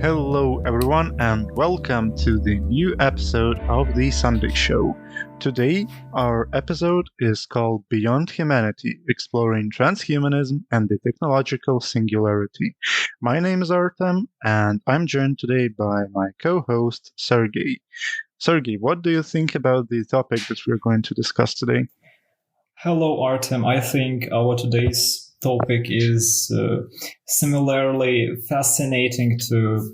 Hello, everyone, and welcome to the new episode of the Sunday Show. Today, our episode is called Beyond Humanity, exploring transhumanism and the technological singularity. My name is Artem, and I'm joined today by my co-host, Sergey. Sergey, what do you think about the topic that we're going to discuss today? Hello, Artem. I think our today's topic is similarly fascinating to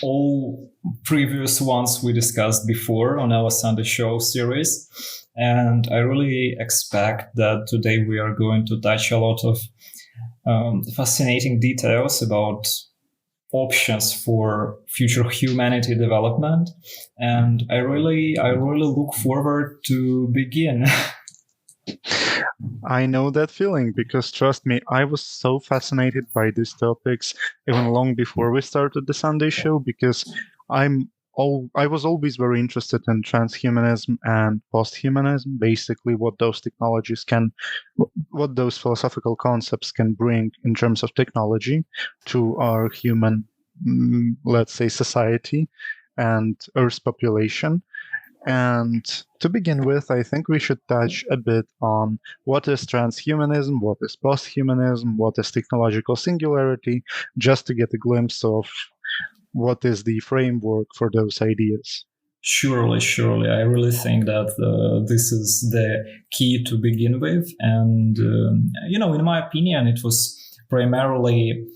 all previous ones we discussed before on our Sunday Show series. And I really expect that today we are going to touch a lot of fascinating details about options for future humanity development. And I really look forward to begin. I know that feeling because trust me, I was so fascinated by these topics even long before we started the Sunday Show because I was always very interested in transhumanism and posthumanism, basically what those technologies can, what those philosophical concepts can bring in terms of technology to our human, let's say, society and Earth's population. And to begin with, I think we should touch a bit on what is transhumanism, what is posthumanism, what is technological singularity, just to get a glimpse of what is the framework for those ideas. Surely. I really think that this is the key to begin with. And, in my opinion, it was primarily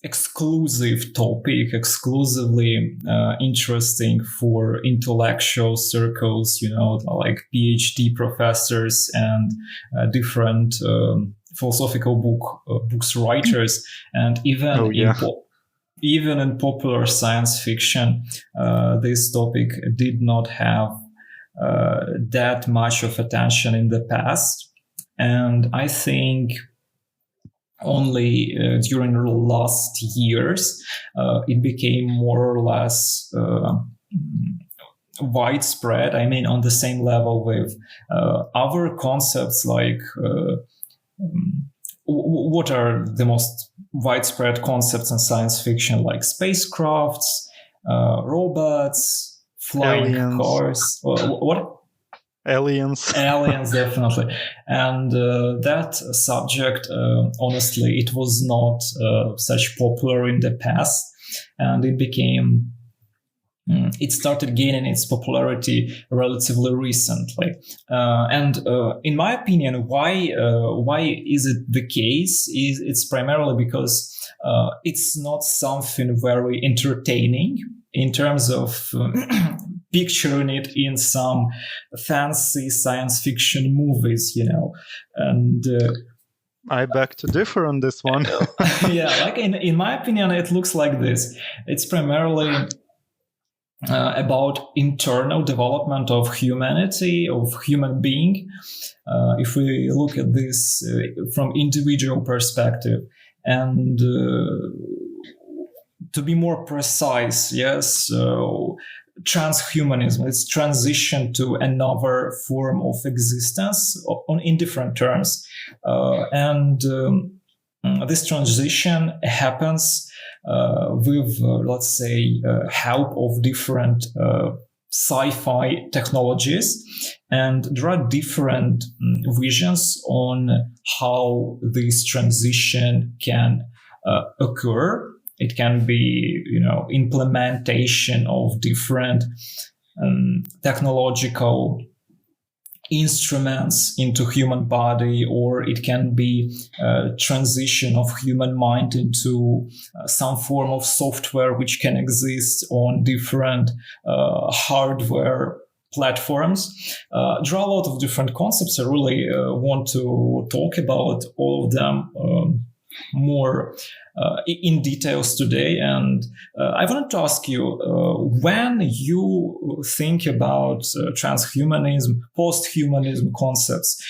exclusive topic, exclusively interesting for intellectual circles, like PhD professors and different philosophical books writers, and even in popular science fiction, this topic did not have that much of attention in the past. And I think only during the last years, it became more or less widespread. I mean, on the same level with other concepts like what are the most widespread concepts in science fiction, like spacecrafts, robots, flying cars. What? Aliens, definitely. And that subject, honestly, it was not such popular in the past, and it started gaining its popularity relatively recently. And in my opinion, why is it the case? It's primarily because it's not something very entertaining in terms of picturing it in some fancy science fiction movies, and I beg to differ on this one. Yeah, like in my opinion, it looks like this. It's primarily about internal development of humanity, of human being. If we look at this from individual perspective, and to be more precise, yes, transhumanism, it's transition to another form of existence on in different terms, and this transition happens with, let's say, help of different sci-fi technologies, and there are different visions on how this transition can occur. It can be, implementation of different technological instruments into human body, or it can be transition of human mind into some form of software which can exist on different hardware platforms. There are a lot of different concepts. I really want to talk about all of them more in details today. And I wanted to ask you, when you think about transhumanism, posthumanism concepts,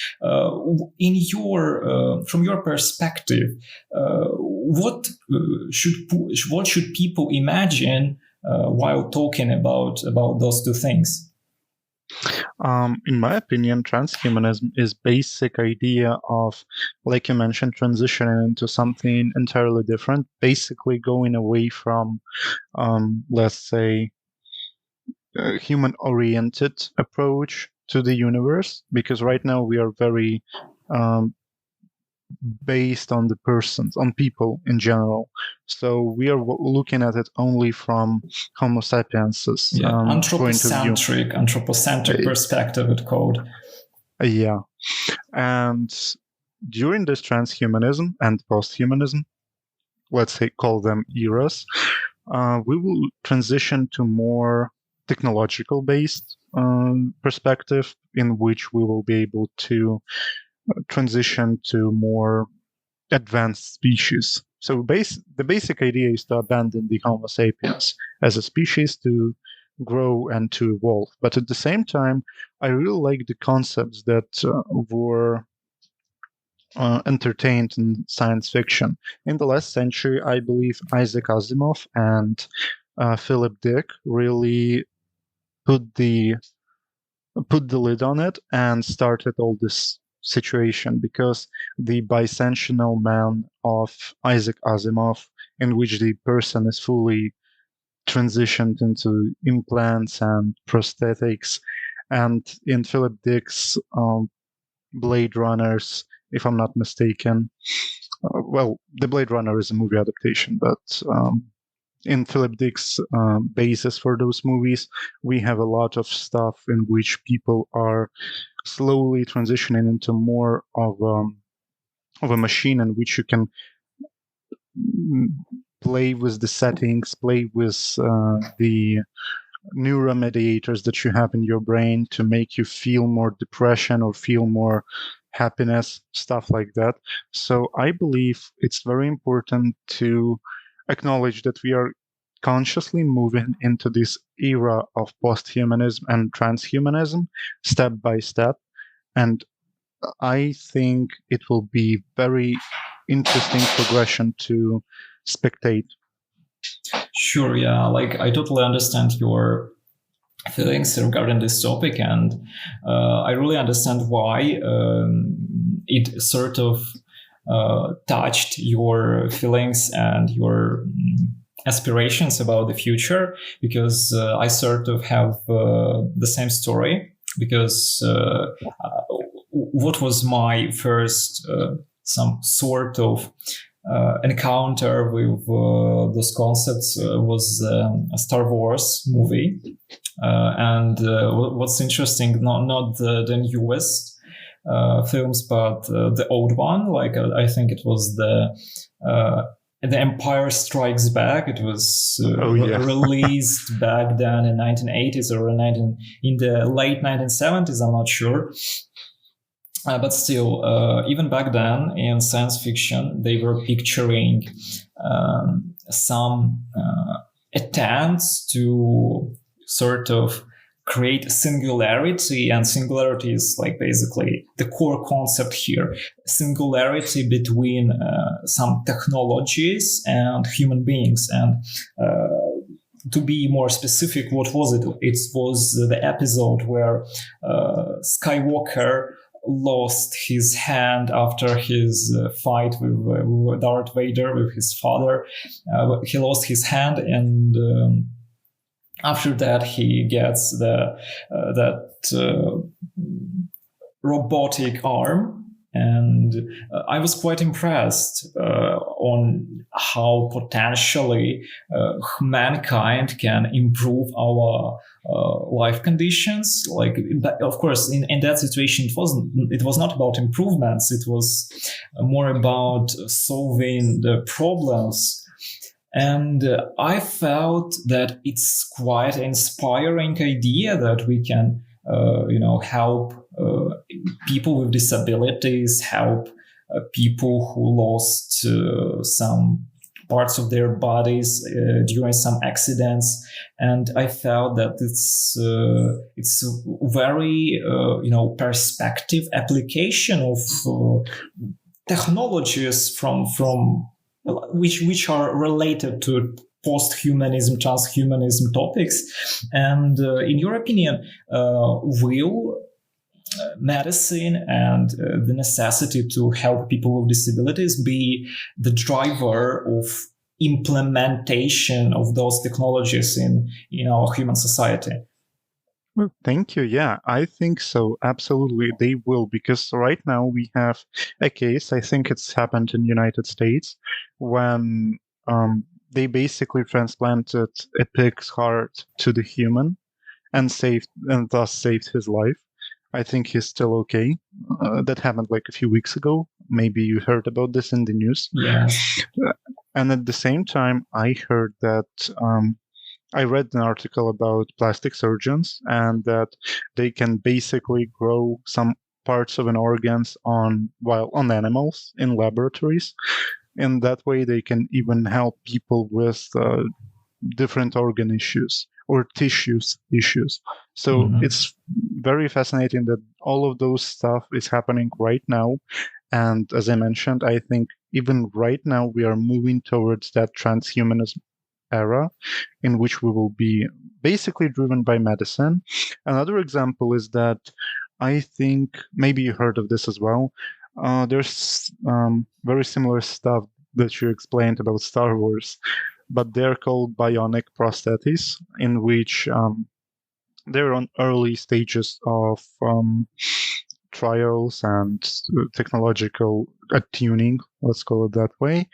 from your perspective, what should people imagine while talking about those two things? In my opinion, transhumanism is basic idea of, like you mentioned, transitioning into something entirely different, basically going away from, let's say, a human-oriented approach to the universe, because right now we are very um, based on the persons, on people in general. So we are looking at it only from Homo sapiens's Yeah, point of view. anthropocentric perspective, it's called. Yeah. And during this transhumanism and posthumanism, let's say call them eras, we will transition to more technological based perspective in which we will be able to transition to more advanced species. So the basic idea is to abandon the Homo sapiens as a species, to grow and to evolve. But at the same time, I really like the concepts that were entertained in science fiction. In the last century, I believe Isaac Asimov and Philip Dick really put the lid on it and started all this situation, because the bisensual man of Isaac Asimov, in which the person is fully transitioned into implants and prosthetics, and in Philip Dick's Blade Runners, if I'm not mistaken. Well, the Blade Runner is a movie adaptation, but in Philip Dick's basis for those movies, we have a lot of stuff in which people are slowly transitioning into more of a machine in which you can play with the settings, play with the neuromediators that you have in your brain to make you feel more depression or feel more happiness, stuff like that. So I believe it's very important to acknowledge that we are consciously moving into this era of posthumanism and transhumanism step by step. And I think it will be very interesting progression to spectate. Sure, yeah. Like, I totally understand your feelings regarding this topic, and I really understand why it sort of touched your feelings and your aspirations about the future, because I sort of have the same story. Because what was my first some sort of encounter with those concepts was a Star Wars movie. And what's interesting, not the newest films, but the old one. Like I think it was the Empire Strikes Back. It was released back then in 1980s or in the late 1970s. I'm not sure. But still, even back then in science fiction, they were picturing some attempts to sort of create singularity, and singularity is like basically the core concept here. Singularity between some technologies and human beings. And to be more specific, what was it? It was the episode where Skywalker lost his hand after his fight with Darth Vader, with his father. He lost his hand, and after that he gets that robotic arm. And I was quite impressed on how potentially mankind can improve our life conditions. Like, of course, in that situation, it was not about improvements. It was more about solving the problems. And I felt that it's quite an inspiring idea that we can, help people with disabilities, help people who lost some parts of their bodies during some accidents. And I felt that it's very perspective application of technologies from which are related to posthumanism, transhumanism topics. And in your opinion, will medicine and the necessity to help people with disabilities be the driver of implementation of those technologies in our human society? Well, thank you. Yeah, I think so. Absolutely, they will, because right now we have a case. I think it's happened in the United States when they basically transplanted a pig's heart to the human and thus saved his life. I think he's still okay. That happened like a few weeks ago. Maybe you heard about this in the news. Yes. And at the same time, I heard that I read an article about plastic surgeons and that they can basically grow some parts of an organs on animals in laboratories. In that way, they can even help people with different organ issues or tissues issues. So it's very fascinating that all of those stuff is happening right now. And as I mentioned, I think even right now we are moving towards that transhumanism era in which we will be basically driven by medicine. Another example is that I think maybe you heard of this as well. There's very similar stuff that you explained about Star Wars, but they're called bionic prostheses, in which they're on early stages of trials and technological tuning, let's call it that way,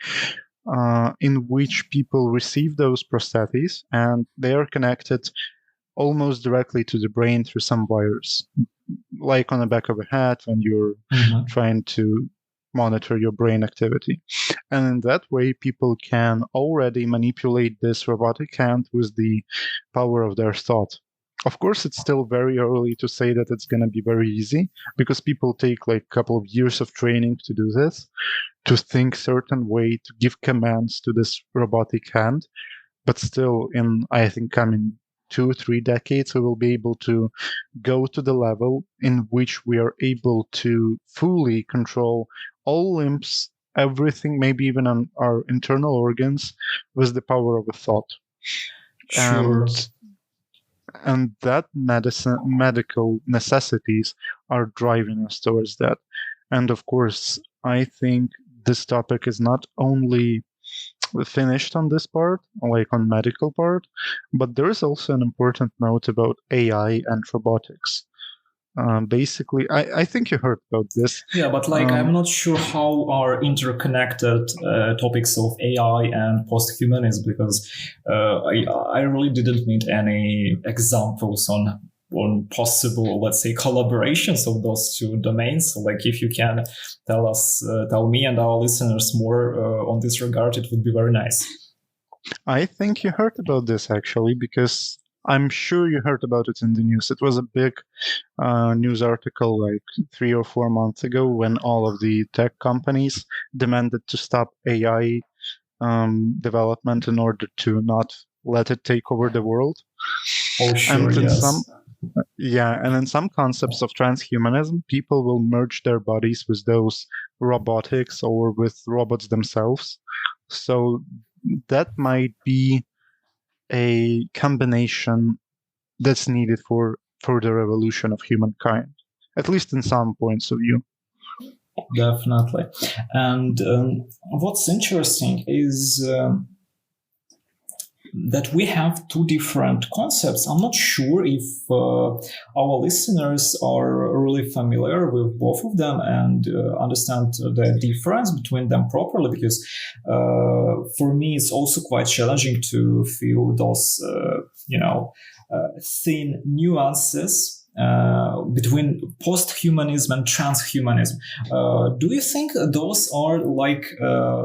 in which people receive those prostheses and they are connected almost directly to the brain through some wires, like on the back of a hat when you're trying to monitor your brain activity. And in that way, people can already manipulate this robotic hand with the power of their thought. Of course, it's still very early to say that it's going to be very easy, because people take like a couple of years of training to do this, to think certain way, to give commands to this robotic hand. But still, in, I think, coming 2-3 decades, we will be able to go to the level in which we are able to fully control all limbs, everything, maybe even on our internal organs, with the power of a thought. Sure. And that medical necessities are driving us towards that. And of course, I think this topic is not only finished on this part, like on medical part, but there is also an important note about AI and robotics. Basically, I think you heard about this. Yeah, but I'm not sure how are interconnected topics of AI and posthumanism, because I really didn't meet any examples on possible, let's say, collaborations of those two domains. So, if you can tell me and our listeners more on this regard, it would be very nice. I think you heard about this actually, because I'm sure you heard about it in the news. It was a big news article like 3 or 4 months ago when all of the tech companies demanded to stop AI development in order to not let it take over the world. Oh, sure, and yes. And in some concepts of transhumanism, people will merge their bodies with those robotics or with robots themselves. So that might be a combination that's needed for further evolution of humankind, at least in some points of view. Definitely. And what's interesting is that we have two different concepts. I'm not sure if our listeners are really familiar with both of them and understand the difference between them properly, because for me it's also quite challenging to feel those thin nuances between posthumanism and transhumanism. Do you think those are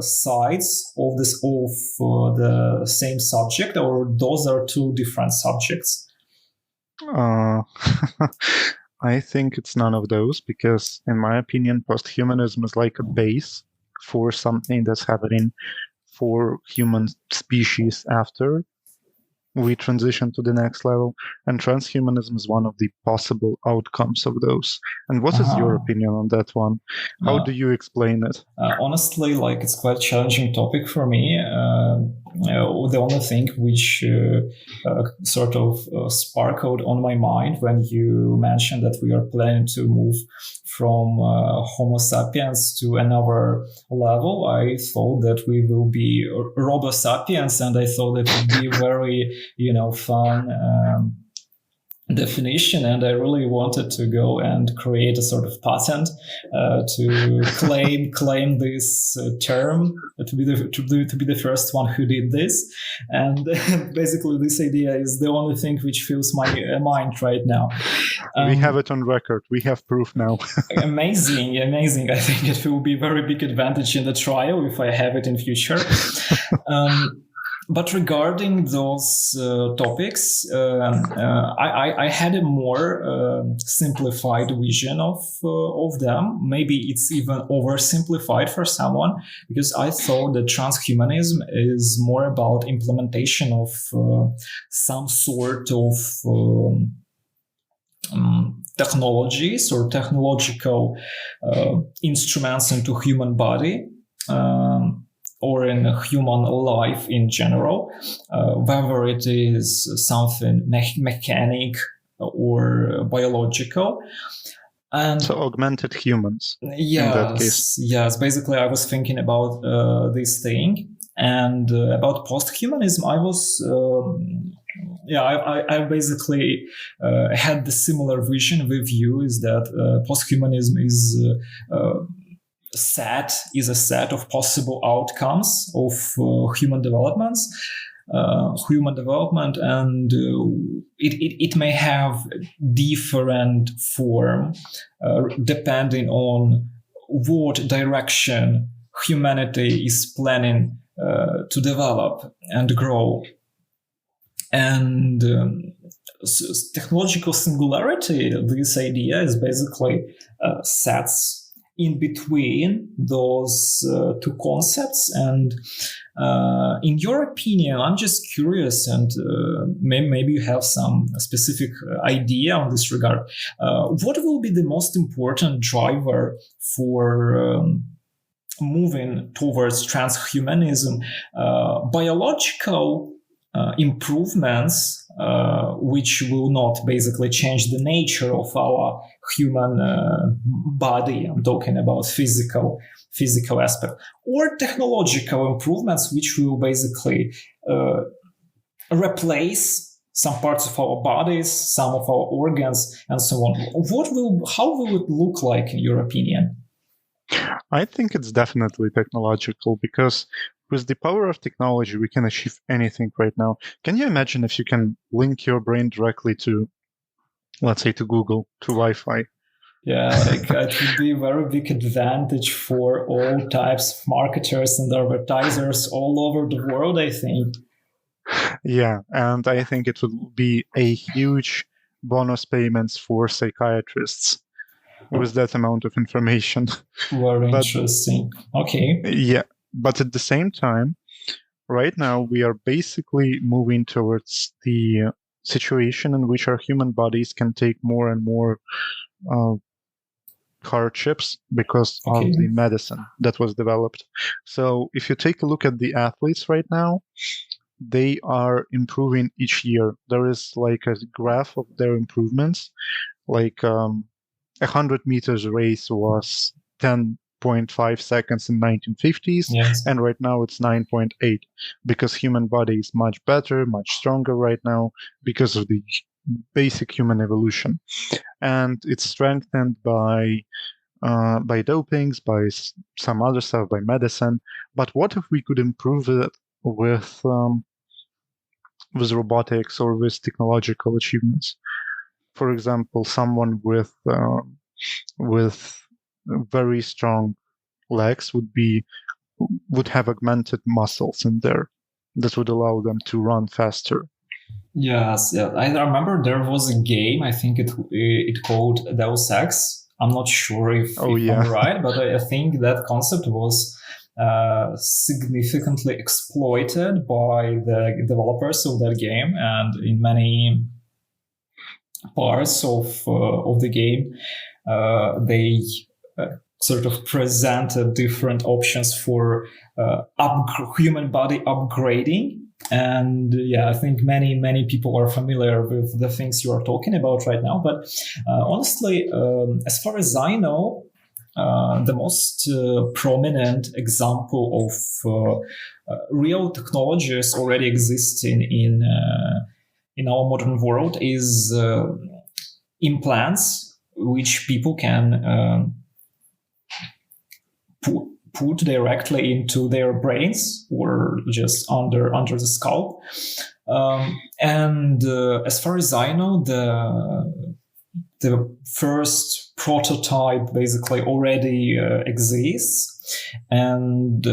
sides of the same subject, or those are two different subjects? I think it's none of those, because in my opinion, posthumanism is like a base for something that's happening for human species after. we transition to the next level, and transhumanism is one of the possible outcomes of those. And what is your opinion on that one? How do you explain it? Honestly, like, it's quite a challenging topic for me. The only thing which sort of sparkled on my mind when you mentioned that we are planning to move from Homo sapiens to another level, I thought that we will be Robo sapiens, and I thought it would be very, fun definition, and I really wanted to go and create a sort of patent to claim this term, to be the first one who did this. And basically this idea is the only thing which fills my mind right now. We have it on record. We have proof now. amazing. I think it will be a very big advantage in the trial if I have it in future. But regarding those topics, I had a more simplified vision of them. Maybe it's even oversimplified for someone, because I thought that transhumanism is more about implementation of some sort of technologies or technological instruments into human body. Or in human life in general, whether it is something mechanic or biological. And so augmented humans. Yes, in that case. Yes. Basically, I was thinking about this thing, and about posthumanism. I was, I basically had the similar vision with you. Is that posthumanism is a set of possible outcomes of human development, and it may have different form depending on what direction humanity is planning to develop and grow. And technological singularity, this idea is basically sets in between those two concepts. And in your opinion, I'm just curious, and maybe you have some specific idea on this regard. What will be the most important driver for moving towards transhumanism? Biological improvements, which will not basically change the nature of our human body. I'm talking about physical aspect, or technological improvements, which will basically replace some parts of our bodies, some of our organs, and so on. How will it look like, in your opinion? I think it's definitely technological, because with the power of technology, we can achieve anything right now. Can you imagine if you can link your brain directly to, let's say, to Google, to Wi-Fi? Yeah, like it would be a very big advantage for all types of marketers and advertisers all over the world, I think. Yeah, and I think it would be a huge bonus payments for psychiatrists with that amount of information. Very interesting. Okay. Yeah, but at the same time, right now we are basically moving towards the situation in which our human bodies can take more and more hardships because of the medicine that was developed. So if you take a look at the athletes right now, they are improving each year. There is like a graph of their improvements. Like 100 meters race was 10.5 seconds in 1950s, yes. and right now it's 9.8, because human body is much better, much stronger right now because of the basic human evolution. And it's strengthened by dopings, by some other stuff, by medicine. But what if we could improve it with robotics or with technological achievements? For example, someone with very strong legs would have augmented muscles in there that would allow them to run faster. Yes, yeah. I remember there was a game. I think it called Deus Ex. I'm not sure if I'm right, but I think that concept was significantly exploited by the developers of that game, and in many parts of the game, they sort of presented different options for human body upgrading. And I think many people are familiar with the things you are talking about right now. But honestly, as far as I know, the most prominent example of real technologies already existing in our modern world is implants, which people can put directly into their brains or just under the scalp. And as far as I know, the first prototype basically already exists. And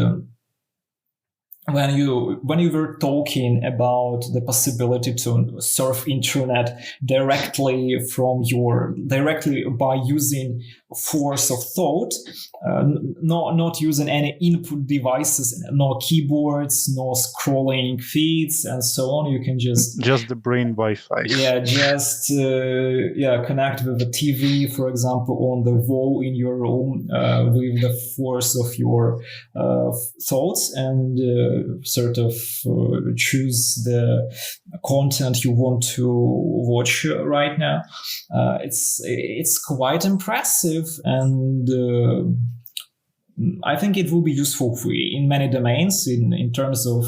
when you were talking about the possibility to surf internet directly by using force of thought, not using any input devices, no keyboards, no scrolling feeds, and so on. You can just the brain Wi-Fi. Just connect with the TV, for example, on the wall in your room with the force of your thoughts, and sort of choose the content you want to watch right now. It's quite impressive, and I think it will be useful in many domains in terms of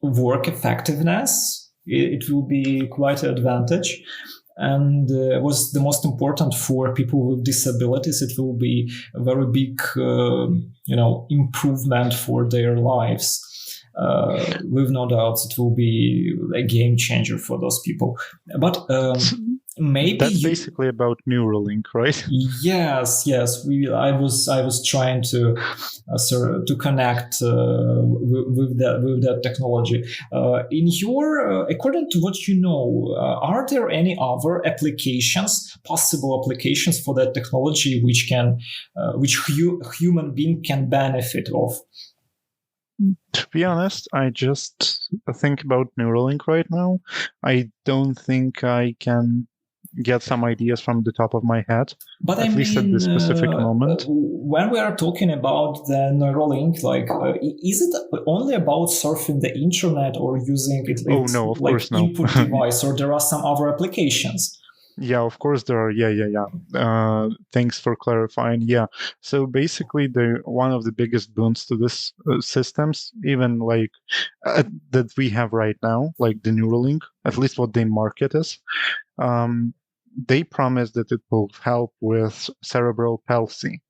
work effectiveness. It will be quite an advantage. And was the most important for people with disabilities. It will be a very big, improvement for their lives. With no doubts, it will be a game changer for those people. But maybe that's basically about Neurolink, right? Yes. I was trying to connect with that technology. In your, according to what you know, are there any other possible applications for that technology which human being can benefit of? To be honest, I just think about Neuralink right now. I don't think I can get some ideas from the top of my head, but at least at this specific moment. When we are talking about the Neuralink, is it only about surfing the internet or using it of course no. input device, or there are some other applications? Yeah, of course there are. Yeah. Thanks for clarifying. Yeah. So basically, one of the biggest boons to this systems, even that we have right now, like the Neuralink, at least what they market is, they promise that it will help with cerebral palsy.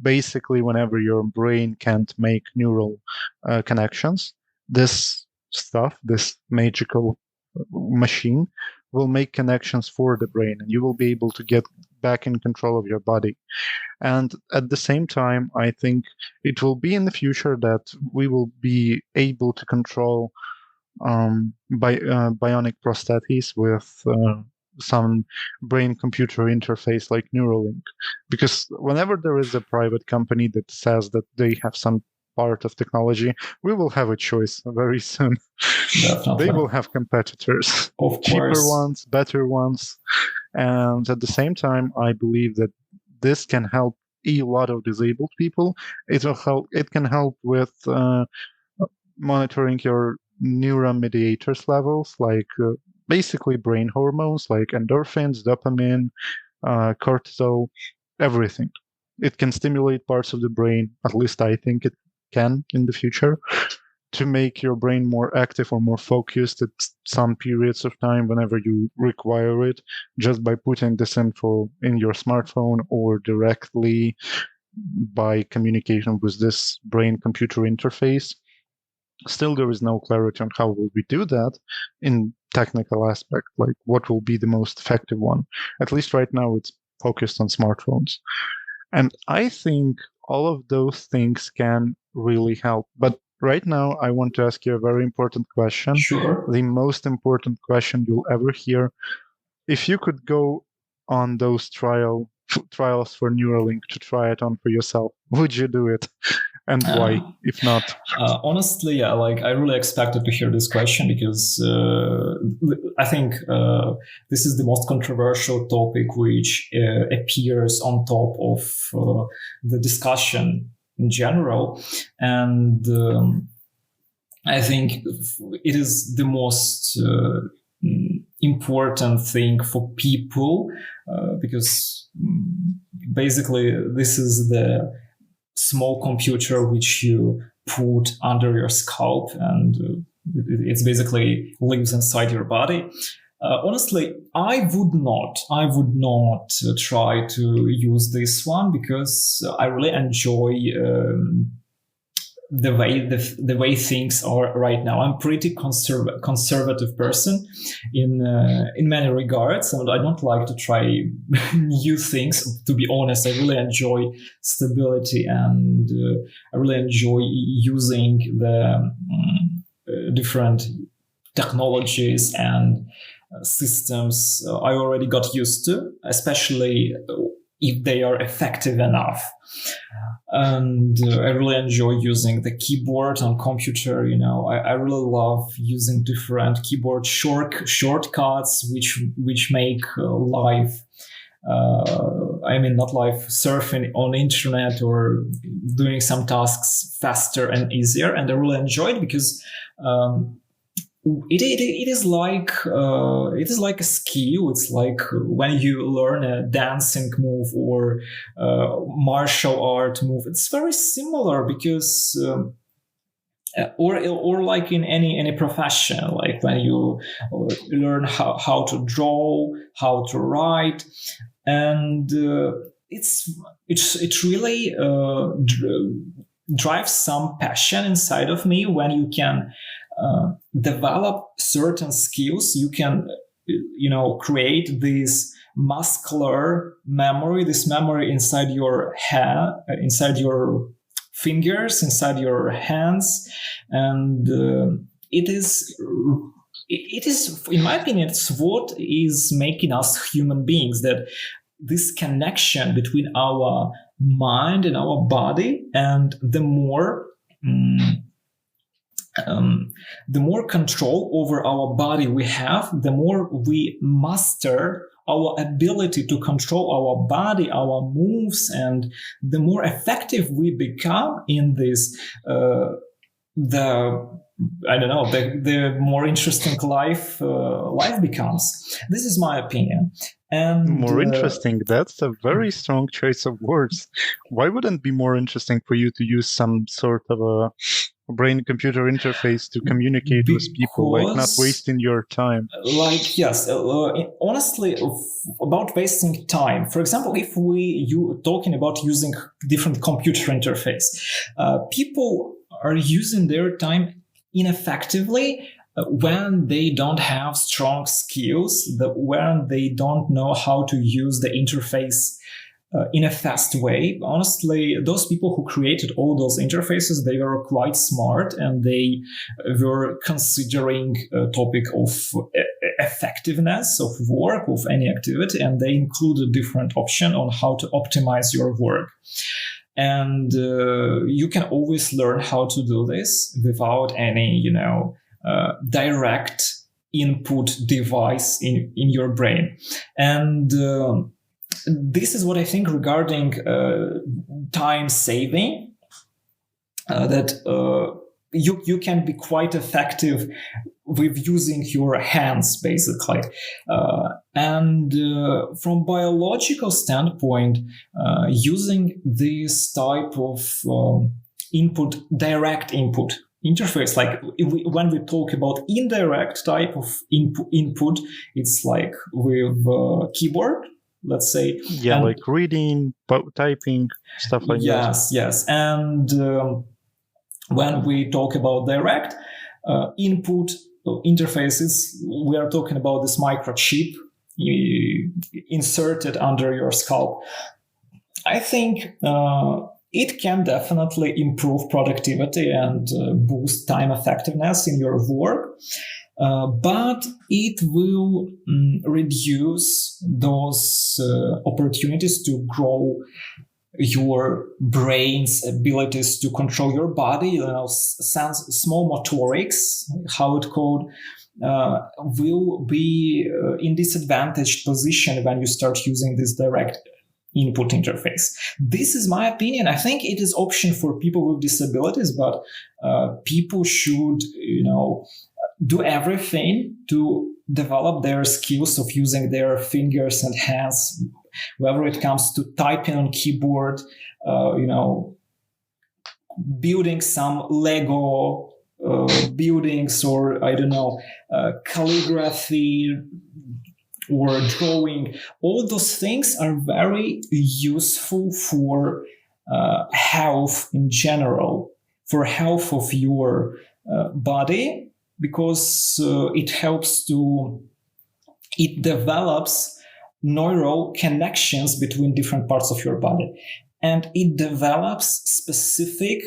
Basically, whenever your brain can't make neural connections, this magical machine will make connections for the brain, and you will be able to get back in control of your body. And at the same time, I think it will be in the future that we will be able to control bionic prostheses with some brain-computer interface like Neuralink. Because whenever there is a private company that says that they have some part of technology, we will have a choice very soon. They will have competitors, cheaper ones, better ones. And at the same time, I believe that this can help a lot of disabled people. It can help with monitoring your neuromediators levels, like basically brain hormones like endorphins, dopamine, cortisol, everything. It can stimulate parts of the brain, at least I think it can in the future, to make your brain more active or more focused at some periods of time whenever you require it, just by putting this info in your smartphone or directly by communication with this brain-computer interface. Still, there is no clarity on how will we do that in technical aspect, like what will be the most effective one. At least right now, it's focused on smartphones. And I think all of those things can really help. But right now, I want to ask you a very important question. Sure. The most important question you'll ever hear. If you could go on those trial trials for Neurolink to try it on for yourself, would you do it? And why, if not? Honestly, yeah, like I really expected to hear this question because I think this is the most controversial topic which appears on top of the discussion in general. And I think it is the most important thing for people because basically this is the small computer which you put under your scalp and it's basically lives inside your body. Honestly, I would not try to use this one because I really enjoy the way things are right now. I'm pretty conservative person in many regards, and I don't like to try new things. To be honest, I really enjoy stability, and I really enjoy using the different technologies and systems I already got used to, especially if they are effective enough. And I really enjoy using the keyboard on computer. I really love using different keyboard shortcuts which make life not life, surfing on internet or doing some tasks faster and easier. And I really enjoy it because it is like a skill. It's like when you learn a dancing move or martial art move. It's very similar because or like in any profession, like when you learn how to draw, how to write, and it really drives some passion inside of me when you can develop certain skills. You can create this muscular memory, this memory inside your hand, inside your fingers, inside your hands, and it is in my opinion, it's what is making us human beings, that this connection between our mind and our body, and the more control over our body we have, the more we master our ability to control our body, our moves, and the more effective we become in this, the more interesting life becomes. This is my opinion. And more interesting, that's a very strong choice of words. Why wouldn't it be more interesting for you to use some sort of a brain-computer interface to communicate with people, like not wasting your time? Like, yes, honestly, about wasting time. For example, if you talking about using different computer interface, people are using their time ineffectively when they don't have strong skills, when they don't know how to use the interface in a fast way. Honestly, those people who created all those interfaces, they were quite smart, and they were considering a topic of effectiveness of work, of any activity, and they included different option on how to optimize your work. And you can always learn how to do this without any, direct input device in your brain. And this is what I think regarding time saving, that you can be quite effective with using your hands, basically. And from biological standpoint, using this type of direct input interface, like when we talk about indirect type of input, it's like with keyboard, let's say. Yeah, and like reading, typing, stuff like that. Yes. And when we talk about direct input interfaces, we are talking about this microchip inserted under your scalp. I think it can definitely improve productivity and boost time effectiveness in your work. but it will reduce those opportunities to grow your brain's abilities to control your body, small motorics, how it called, will be in disadvantaged position when you start using this direct input interface. This is my opinion. I think it is option for people with disabilities, but people should, do everything to develop their skills of using their fingers and hands, whether it comes to typing on keyboard, building some Lego buildings, or I don't know, calligraphy or drawing. All those things are very useful for health in general, for health of your body, because it develops neural connections between different parts of your body, and it develops specific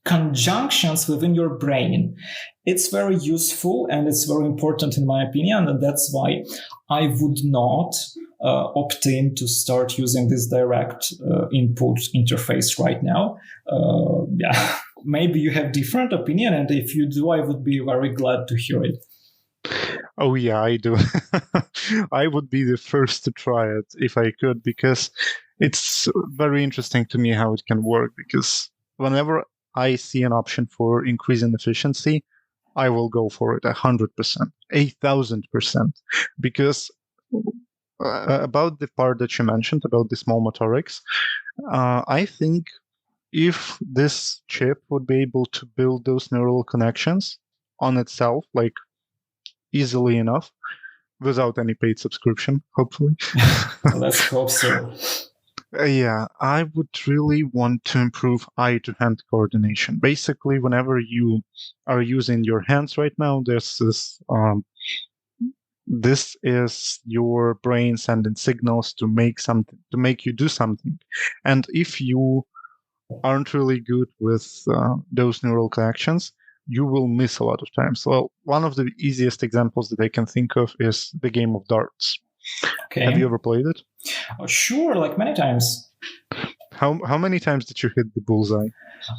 conjunctions within your brain. It's very useful and it's very important in my opinion, and that's why I would not opt in to start using this direct input interface right now. Maybe you have different opinion, and if you do, I would be very glad to hear it. Oh yeah, I do. I would be the first to try it if I could, because it's very interesting to me how it can work, because whenever I see an option for increasing efficiency, I will go for it 100%, 1,000%, because about the part that you mentioned about the small motorics, I think if this chip would be able to build those neural connections on itself, like easily enough, without any paid subscription, hopefully. Let's hope so. Yeah, I would really want to improve eye-to-hand coordination. Basically, whenever you are using your hands right now, there's this is your brain sending signals to make you do something. And if you aren't really good with those neural connections, you will miss a lot of times. Well, one of the easiest examples that I can think of is the game of darts. Okay. Have you ever played it? Sure, like many times. How many times did you hit the bullseye?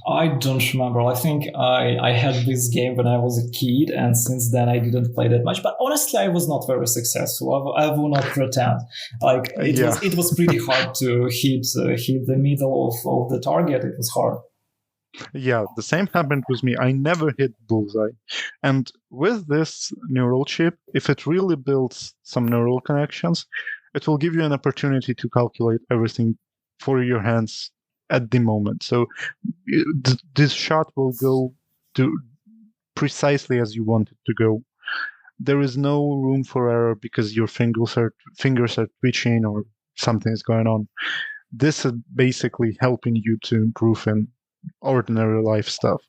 I don't remember. I think I had this game when I was a kid, and since then I didn't play that much. But honestly, I was not very successful. I will not pretend. Like it was pretty hard to hit the middle of the target. It was hard. Yeah, the same happened with me. I never hit bullseye. And with this neural chip, if it really builds some neural connections, it will give you an opportunity to calculate everything for your hands at the moment. So this shot will go to precisely as you want it to go. There is no room for error because your fingers are twitching or something is going on. This is basically helping you to improve in ordinary life stuff.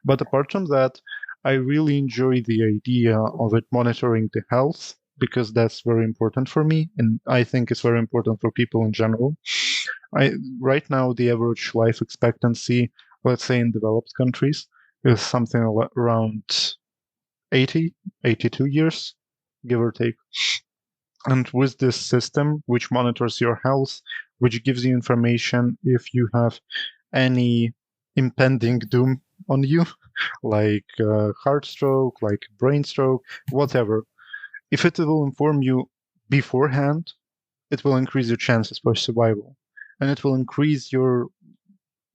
But apart from that, I really enjoy the idea of it monitoring the health, because that's very important for me, and I think it's very important for people in general. Right now, the average life expectancy, let's say in developed countries, is something around 82 years, give or take. And with this system, which monitors your health, which gives you information if you have any impending doom on you, like heart stroke, like brain stroke, whatever, if it will inform you beforehand, it will increase your chances for survival, and it will increase your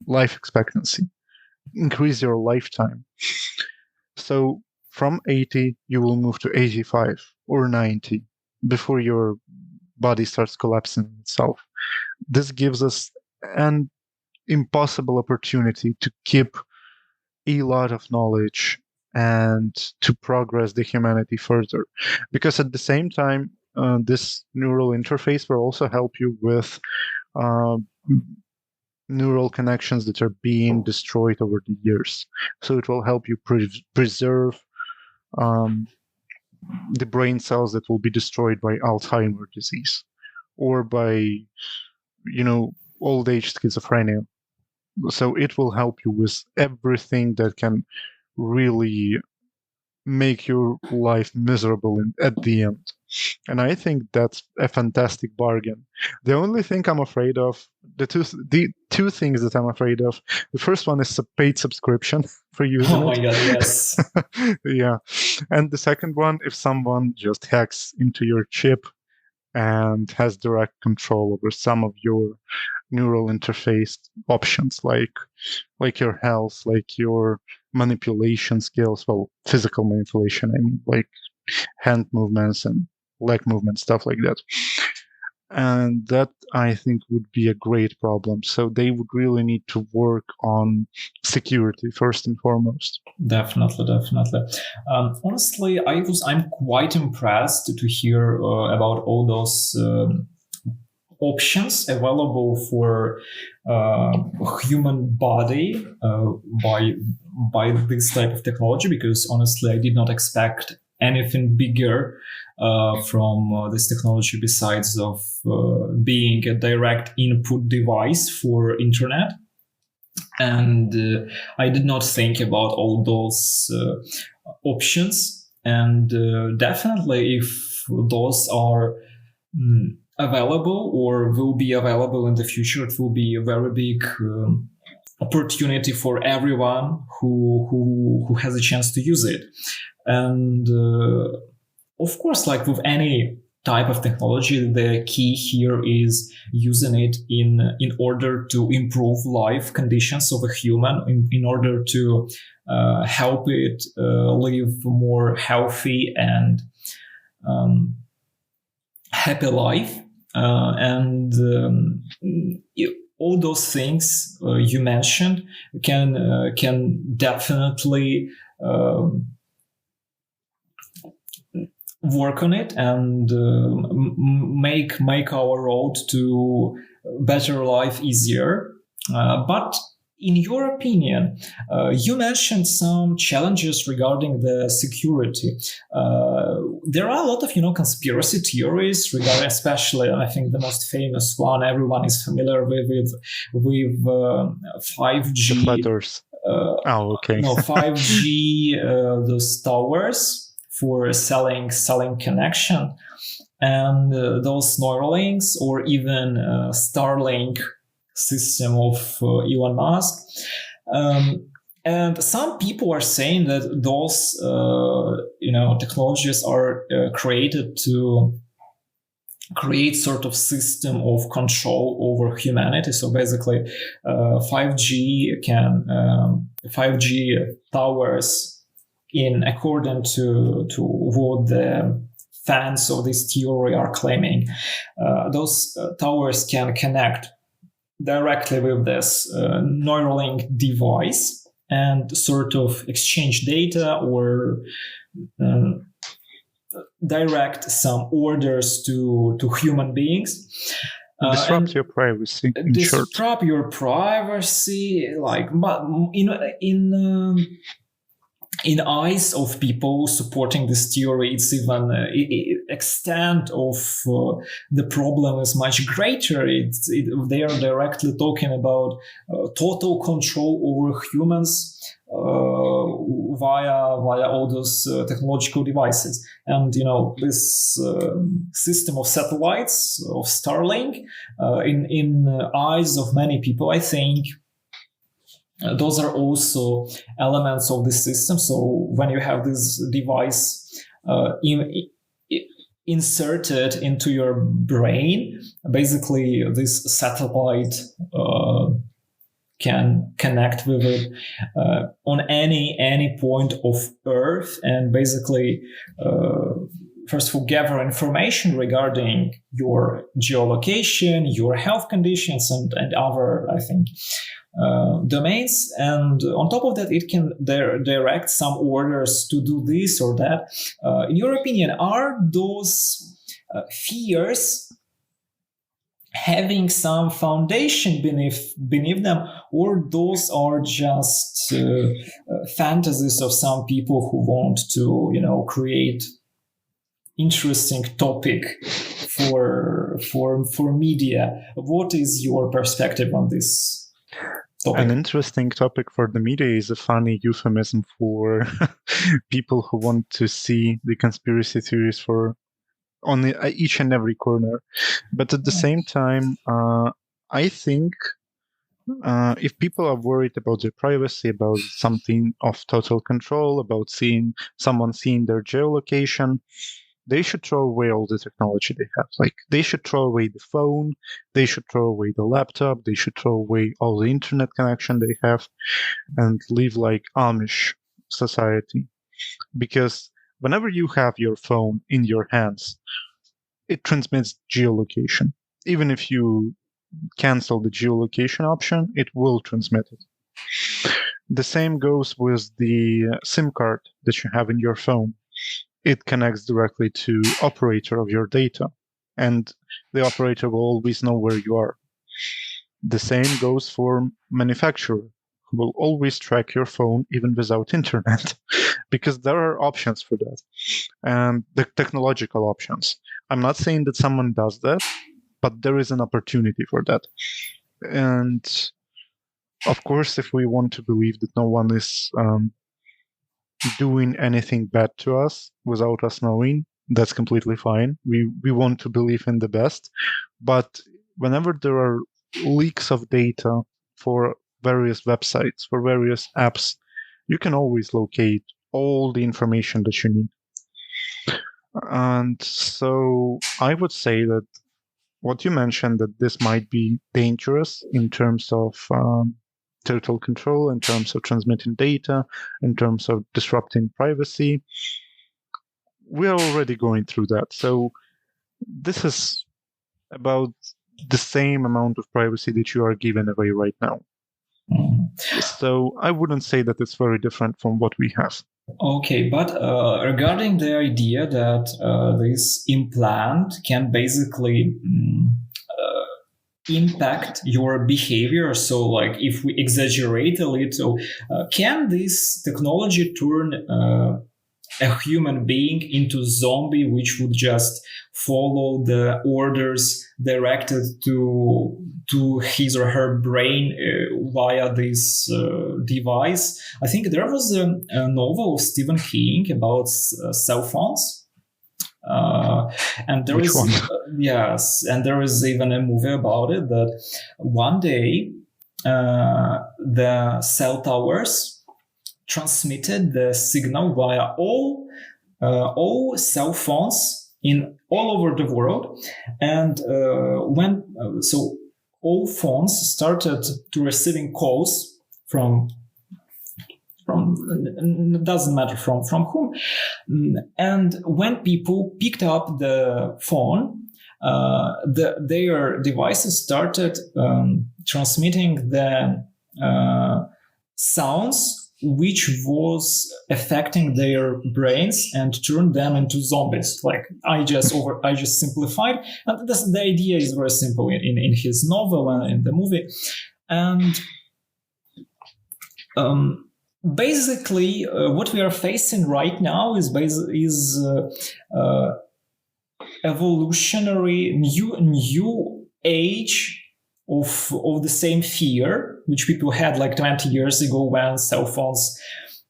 life expectancy, increase your lifetime. So from 80, you will move to 85 or 90 before your body starts collapsing itself. This gives us an impossible opportunity to keep a lot of knowledge and to progress the humanity further. Because at the same time, this neural interface will also help you with neural connections that are being destroyed over the years. So it will help you preserve the brain cells that will be destroyed by Alzheimer's disease or by, old age schizophrenia. So it will help you with everything that can really make your life miserable at the end. And I think that's a fantastic bargain. The only thing I'm afraid of, the two things that I'm afraid of, the first one is a paid subscription for using Oh my it. god, yes. Yeah. And the second one, if someone just hacks into your chip and has direct control over some of your neural interface options, like your health, like your manipulation skills, well, physical manipulation, I mean, like hand movements and leg movements, stuff like that. And that, I think, would be a great problem. So they would really need to work on security first and foremost. Definitely. Honestly, I'm quite impressed to hear about all those options available for human body by this type of technology, because honestly I did not expect anything bigger from this technology besides of being a direct input device for internet. And I did not think about all those options. And definitely, if those are available or will be available in the future, it will be a very big opportunity for everyone who has a chance to use it. And of course, like with any type of technology, the key here is using it in order to improve life conditions of a human, in order to help it live more healthy and happy life. And all those things you mentioned can definitely work on it and make our road to better life easier. But in your opinion, you mentioned some challenges regarding the security. There are a lot of, conspiracy theories regarding, especially, I think the most famous one everyone is familiar with 5G. The letters. Okay. No, 5G, those towers for selling connection, and those Neuralinks, or even Starlink system of Elon Musk. And some people are saying that those technologies are created to create sort of system of control over humanity. So basically 5G towers, in accordance to what the fans of this theory are claiming, those towers can connect directly with this Neuralink device and sort of exchange data or direct some orders to human beings. Disrupt your privacy. Disrupt your privacy, but in eyes of people supporting this theory, it's even extent of the problem is much greater. They are directly talking about total control over humans via all those technological devices. And this system of satellites of Starlink, in eyes of many people, I think those are also elements of the system. So when you have this device inserted into your brain, basically this satellite can connect with it on any point of Earth, and basically first of all gather information regarding your geolocation, your health conditions, and other, I think, domains. And on top of that, it can direct some orders to do this or that. In your opinion, are those fears having some foundation beneath them, or those are just fantasies of some people who want to create interesting topic for media? What is your perspective on this? topic. An interesting topic for the media is a funny euphemism for people who want to see the conspiracy theories for on each and every corner. But at the same time, I think if people are worried about their privacy, about something of total control, about someone seeing their geolocation, they should throw away all the technology they have. Like, they should throw away the phone, they should throw away the laptop, they should throw away all the internet connection they have, and live like Amish society. Because whenever you have your phone in your hands, it transmits geolocation. Even if you cancel the geolocation option, it will transmit it. The same goes with the SIM card that you have in your phone. It connects directly to operator of your data, and the operator will always know where you are. The same goes for manufacturer, who will always track your phone even without internet, because there are options for that, and the technological options. I'm not saying that someone does that, but there is an opportunity for that. And of course, if we want to believe that no one is doing anything bad to us without us knowing, that's completely fine. We want to believe in the best. But whenever there are leaks of data for various websites, for various apps, you can always locate all the information that you need. And so I would say that what you mentioned, that this might be dangerous in terms of total control, in terms of transmitting data, in terms of disrupting privacy, we're already going through that. So this is about the same amount of privacy that you are giving away right now. So I wouldn't say that it's very different from what we have. Okay, but regarding the idea that this implant can basically impact your behavior, so like if we exaggerate a little, can this technology turn a human being into zombie, which would just follow the orders directed to his or her brain via this device? I think there was a novel of Stephen King about cell phones. And there Which is one? yes, and there is even a movie about it, that one day the cell towers transmitted the signal via all cell phones in all over the world, and when so all phones started to receiving calls from doesn't matter from whom, and when people picked up the phone, their devices started transmitting the sounds which was affecting their brains and turned them into zombies. Like I just simplified, and the idea is very simple in his novel and in the movie, and basically what we are facing right now is evolutionary new age of the same fear which people had like 20 years ago when cell phones,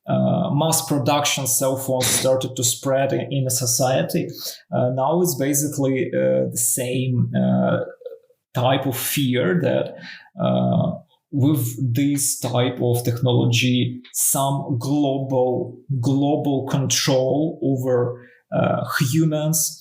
mass production cell phones started to spread in a society. Now it's basically the same type of fear that with this type of technology, some global control over humans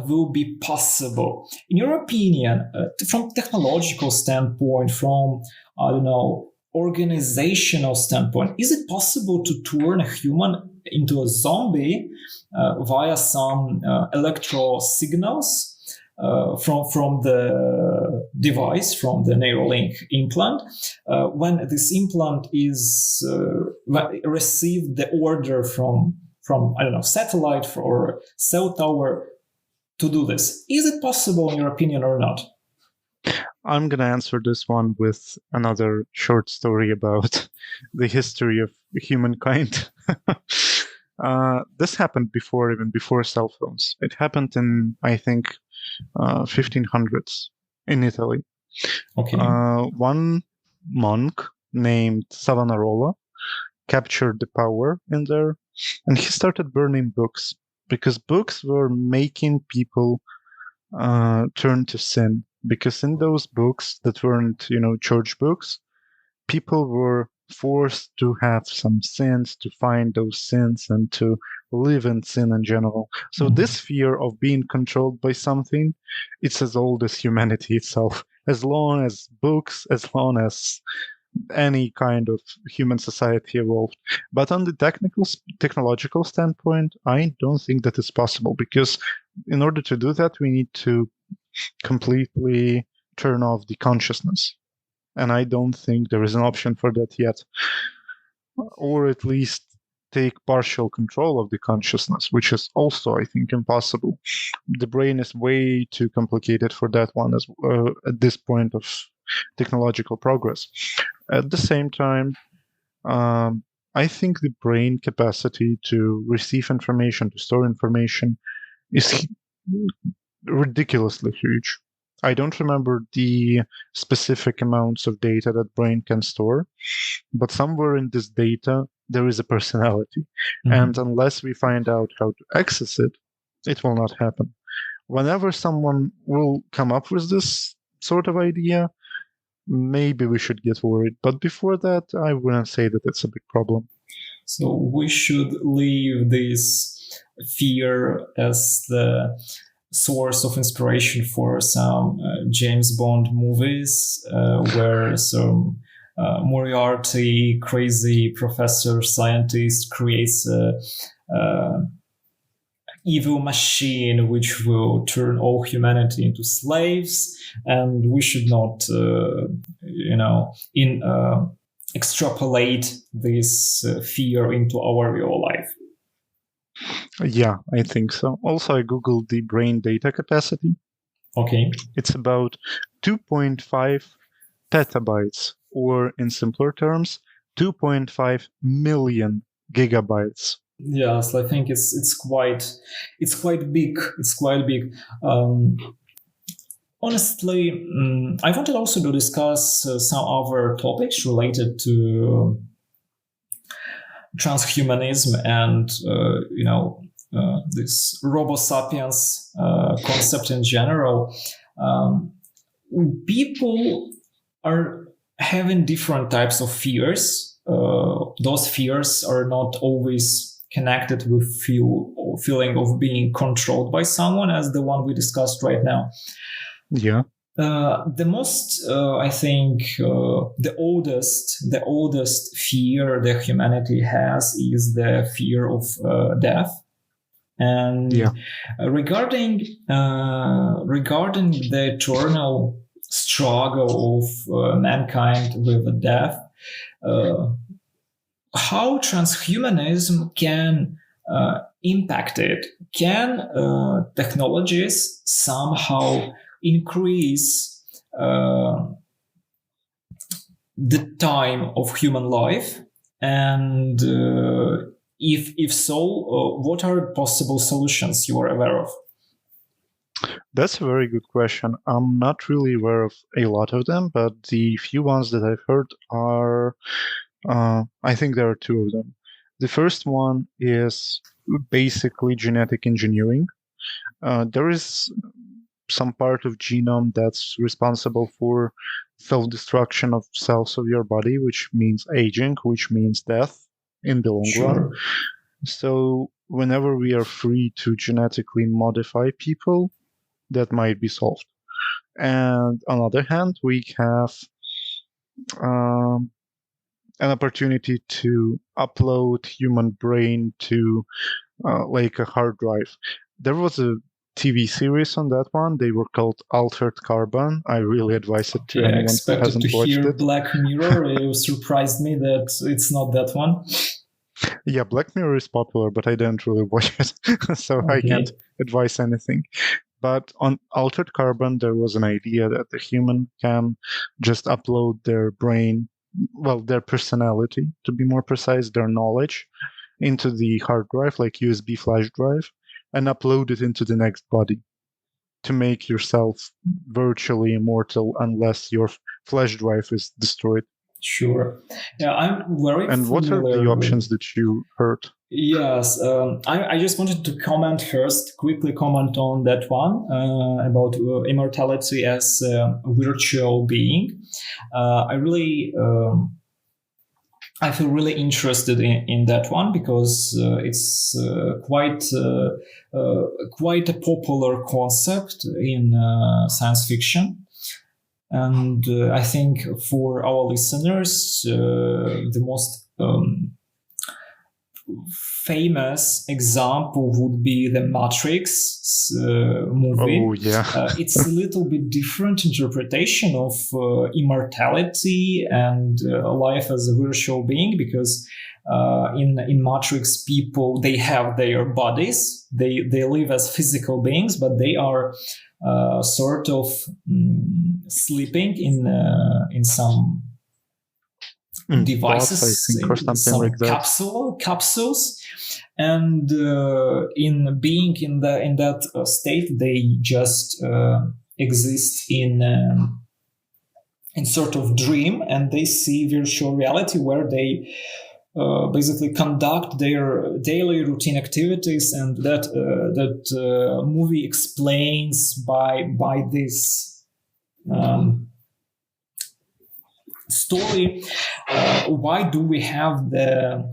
will be possible. In your opinion, from technological standpoint, from, I don't know, organizational standpoint, is it possible to turn a human into a zombie via some electro signals from the device, from the Neurolink implant, when this implant is received the order from I don't know, satellite or cell tower to do this? Is it possible in your opinion or not? I'm going to answer this one with another short story about the history of humankind. This happened even before cell phones. It happened in, I think, 1500s in Italy. Okay. One monk named Savonarola captured the power in there, and he started burning books because books were making people turn to sin. Because in those books that weren't, church books, people were forced to have some sins, to find those sins, and to live in sin in general. So this fear of being controlled by something, it's as old as humanity itself. As long as books, as long as any kind of human society evolved. But on the technological standpoint, I don't think that is possible, because in order to do that, we need to completely turn off the consciousness. And I don't think there is an option for that yet. Or at least take partial control of the consciousness, which is also, I think, impossible. The brain is way too complicated for that one at this point of technological progress. At the same time, I think the brain capacity to receive information, to store information, is ridiculously huge. I don't remember the specific amounts of data that brain can store, but somewhere in this data, there is a personality. And unless we find out how to access it, it will not happen. Whenever someone will come up with this sort of idea, maybe we should get worried. But before that, I wouldn't say that it's a big problem. So we should leave this fear as the source of inspiration for some James Bond movies, where some Moriarty, crazy professor scientist, creates a evil machine which will turn all humanity into slaves, and we should not, extrapolate this fear into our real life. Yeah, I think so. Also, I googled the brain data capacity. Okay. It's about 2.5 petabytes, or in simpler terms, 2.5 million gigabytes. Yes, I think it's quite big. It's quite big. Honestly, I wanted also to discuss some other topics related to transhumanism and this Robo sapiens concept in general. People are having different types of fears. Those fears are not always connected with feeling of being controlled by someone, as the one we discussed right now. Yeah. The most, I think, the oldest fear that humanity has is the fear of death. And regarding the eternal struggle of mankind with death, how transhumanism can impact it? Can technologies somehow increase the time of human life? And if so, what are possible solutions you are aware of? That's a very good question. I'm not really aware of a lot of them, but the few ones that I've heard are, I think there are two of them. The first one is basically genetic engineering. There is some part of genome that's responsible for self-destruction of cells of your body, which means aging, which means death in the long run. So whenever we are free to genetically modify people, that might be solved. And on the other hand, we have an opportunity to upload human brain to like a hard drive. There was a TV series on that one. They were called Altered Carbon. I really advise it to anyone who hasn't watched it. Black Mirror. You surprised me that it's not that one. Yeah, Black Mirror is popular, but I didn't really watch it, so I can't advise anything. But on Altered Carbon, there was an idea that the human can just upload their brain, well, their personality, to be more precise, their knowledge, into the hard drive, like USB flash drive, and upload it into the next body to make yourself virtually immortal unless your flash drive is destroyed. Sure. Yeah, I'm very And what are familiar the with. options that you heard? Yes, I just wanted to comment first, quickly comment on that one about immortality as a virtual being. I really, I feel really interested in that one because it's quite a popular concept in science fiction. And I think for our listeners, the most famous example would be the Matrix movie. Oh, yeah. It's a little bit different interpretation of immortality and life as a virtual being, because in Matrix, people, they have their bodies, they live as physical beings, but they are sort of sleeping in some devices, bots, I think, or something some like that. capsules, and in being in that state, they just exist in sort of dream, and they see virtual reality where they basically conduct their daily routine activities, and that movie explains by this story why do we have the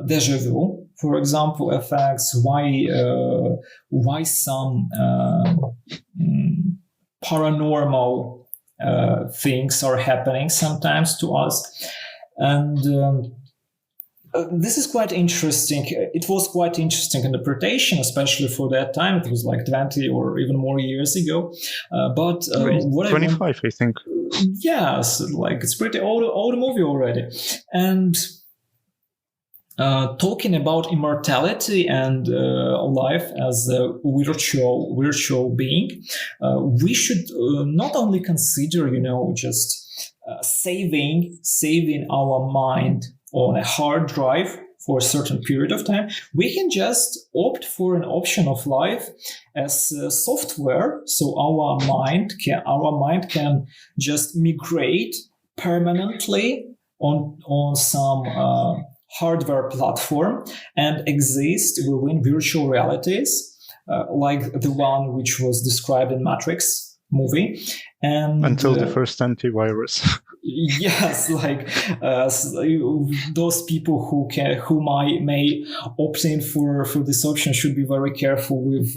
deja vu, for example, effects, why some paranormal things are happening sometimes to us. And this is quite interesting. It was quite interesting interpretation, especially for that time. It was like 20 or even more years ago. But what 25, I think. Yes, like it's pretty old movie already. And talking about immortality and life as a virtual being, we should not only consider, just saving our mind on a hard drive for a certain period of time. We can just opt for an option of life as software, so our mind can just migrate permanently on some hardware platform and exist within virtual realities, like the one which was described in Matrix movie. And until the first antivirus. Yes, like those people who may opt in for this option should be very careful with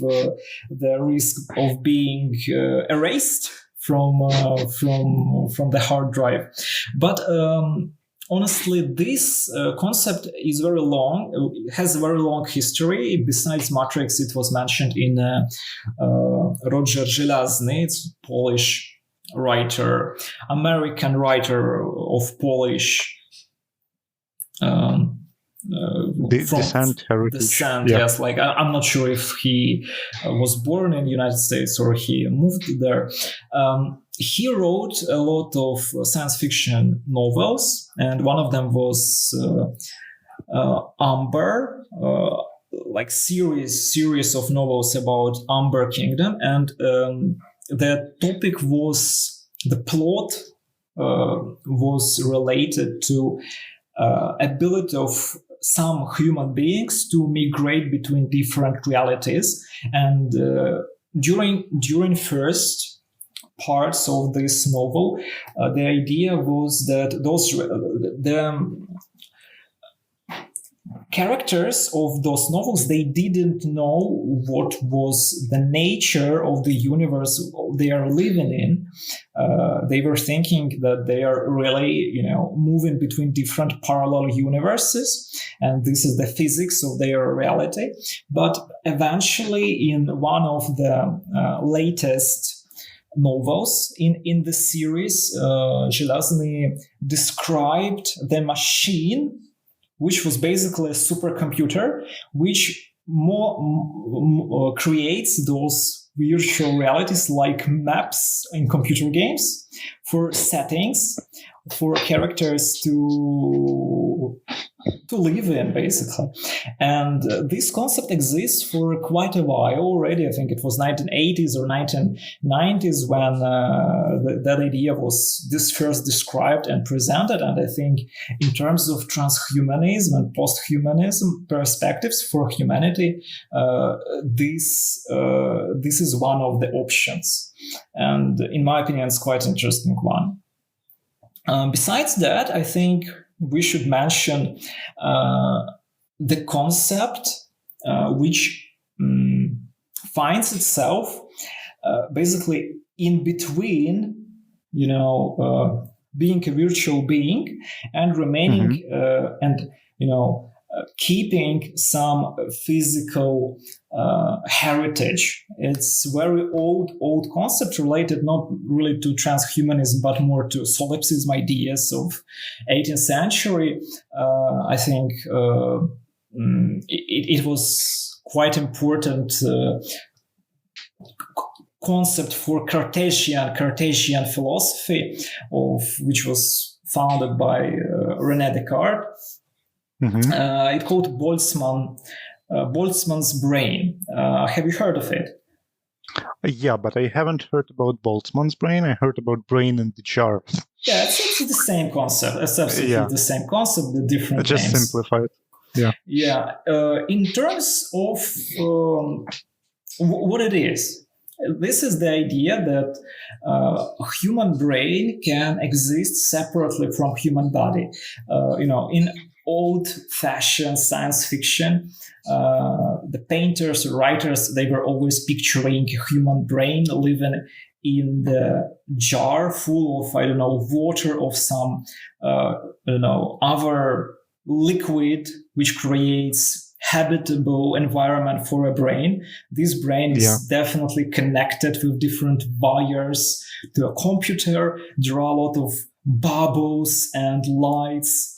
the risk of being erased from the hard drive. But honestly, this concept is very long. It has a very long history. Besides Matrix, it was mentioned in Roger Żelazny. It's Polish writer, American writer of Polish descent heritage. Descent, yeah. Yes. Like I'm not sure if he was born in the United States or he moved there. He wrote a lot of science fiction novels, and one of them was Amber, like series of novels about Amber Kingdom, and the topic was, the plot was related to ability of some human beings to migrate between different realities. And during first parts of this novel, the idea was that the characters of those novels, they didn't know what was the nature of the universe they are living in. They were thinking that they are really, moving between different parallel universes, and this is the physics of their reality. But eventually, in one of the latest novels in the series, Želazny described the machine, which was basically a supercomputer, which creates those virtual realities like maps in computer games for settings for characters to live in, basically. And this concept exists for quite a while already. I think it was 1980s or 1990s when that idea was this first described and presented. And I think in terms of transhumanism and posthumanism perspectives for humanity, this is one of the options. And in my opinion, it's quite an interesting one. Besides that, I think we should mention the concept which finds itself basically in between, being a virtual being and remaining and keeping some physical heritage. It's very old concept related not really to transhumanism but more to solipsism ideas of 18th century. I think it was quite important concept for Cartesian philosophy, of which was founded by René Descartes. It's called Boltzmann's brain. Have you heard of it? Yeah, but I haven't heard about Boltzmann's brain. I heard about brain in the jar. Yeah, it's the same concept. It's absolutely the same concept, the different just names. Simplified. Yeah. Yeah. In terms of what it is, this is the idea that human brain can exist separately from human body. In old-fashioned science fiction, the painters, writers, they were always picturing a human brain living in the jar full of, water of some, other liquid, which creates habitable environment for a brain. This brain is definitely connected with different wires to a computer. There are a lot of bubbles and lights.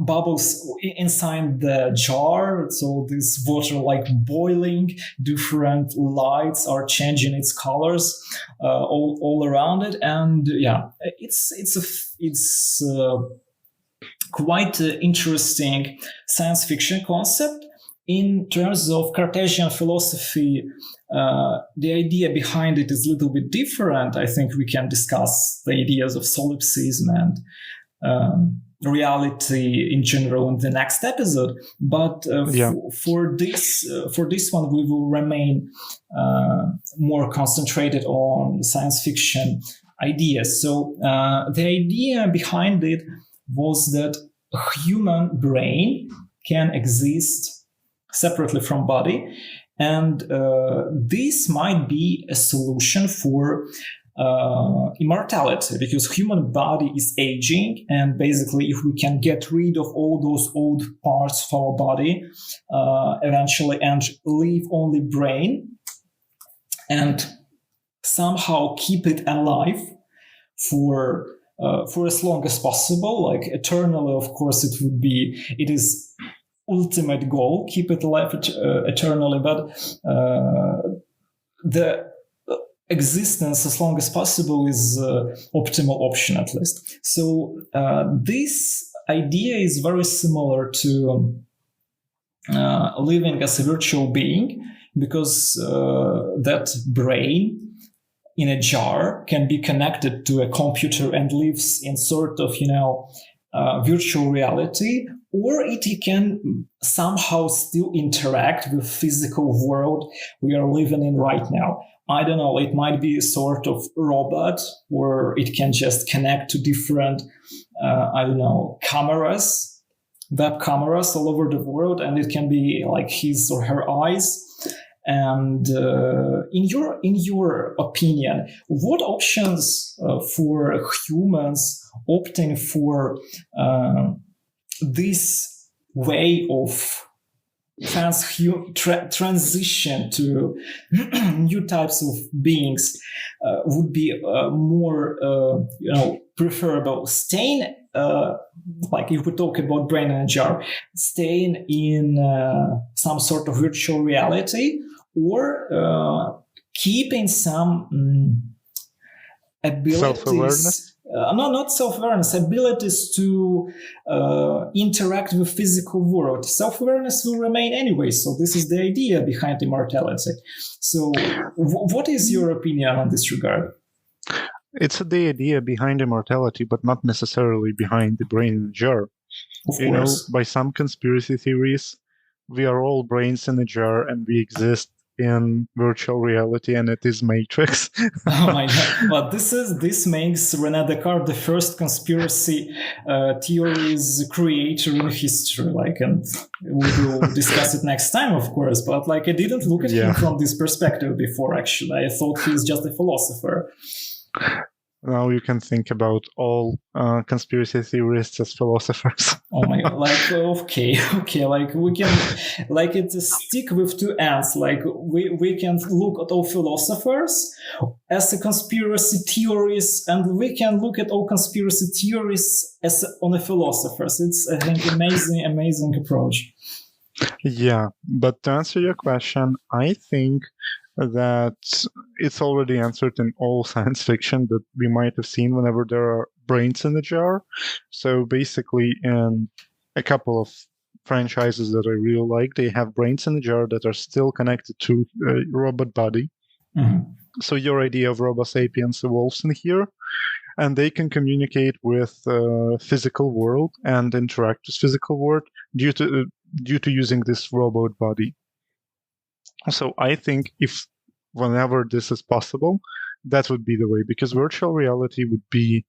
Bubbles inside the jar, so this water like boiling, different lights are changing its colors all around it, and it's quite interesting science fiction concept. In terms of Cartesian philosophy, the idea behind it is a little bit different. I think we can discuss the ideas of solipsism and reality in general in the next episode, but for this one we will remain more concentrated on science fiction ideas. So the idea behind it was that a human brain can exist separately from body, and this might be a solution for immortality, because human body is aging, and basically if we can get rid of all those old parts of our body eventually and leave only brain and somehow keep it alive for as long as possible, like eternally, of course it is ultimate goal, keep it alive eternally, but the existence as long as possible is optimal option, at least. So this idea is very similar to living as a virtual being, because that brain in a jar can be connected to a computer and lives in sort of virtual reality, or it can somehow still interact with physical world we are living in right now. I don't know, it might be a sort of robot, or it can just connect to different, cameras, web cameras all over the world, and it can be like his or her eyes. And in your opinion, what options for humans opting for this way of transition to new types of beings would be more preferable? Staying, like if we talk about brain in a jar, staying in some sort of virtual reality, or keeping some abilities, not self-awareness, abilities to interact with physical world. Self-awareness will remain anyway, so this is the idea behind immortality. So what is your opinion on this regard? It's the idea behind immortality, but not necessarily behind the brain in a jar. Of course. By some conspiracy theories, we are all brains in a jar and we exist in virtual reality, and it is Matrix. Oh my god! But this makes René Descartes the first conspiracy theories creator in history. And we will discuss it next time, of course. But I didn't look at him from this perspective before. Actually, I thought he's just a philosopher. Now you can think about all conspiracy theorists as philosophers. Oh my god! Okay. We can it's stick with two ends. We can look at all philosophers as a conspiracy theories, and we can look at all conspiracy theories as on the philosophers. It's, I think, amazing approach. Yeah, but to answer your question, I think that it's already answered in all science fiction that we might have seen whenever there are brains in a jar. So basically, in a couple of franchises that I really like, they have brains in a jar that are still connected to a robot body. Mm-hmm. So your idea of Robo Sapiens evolves in here, and they can communicate with physical world and interact with physical world due to using this robot body. So I think if whenever this is possible, that would be the way, because virtual reality would be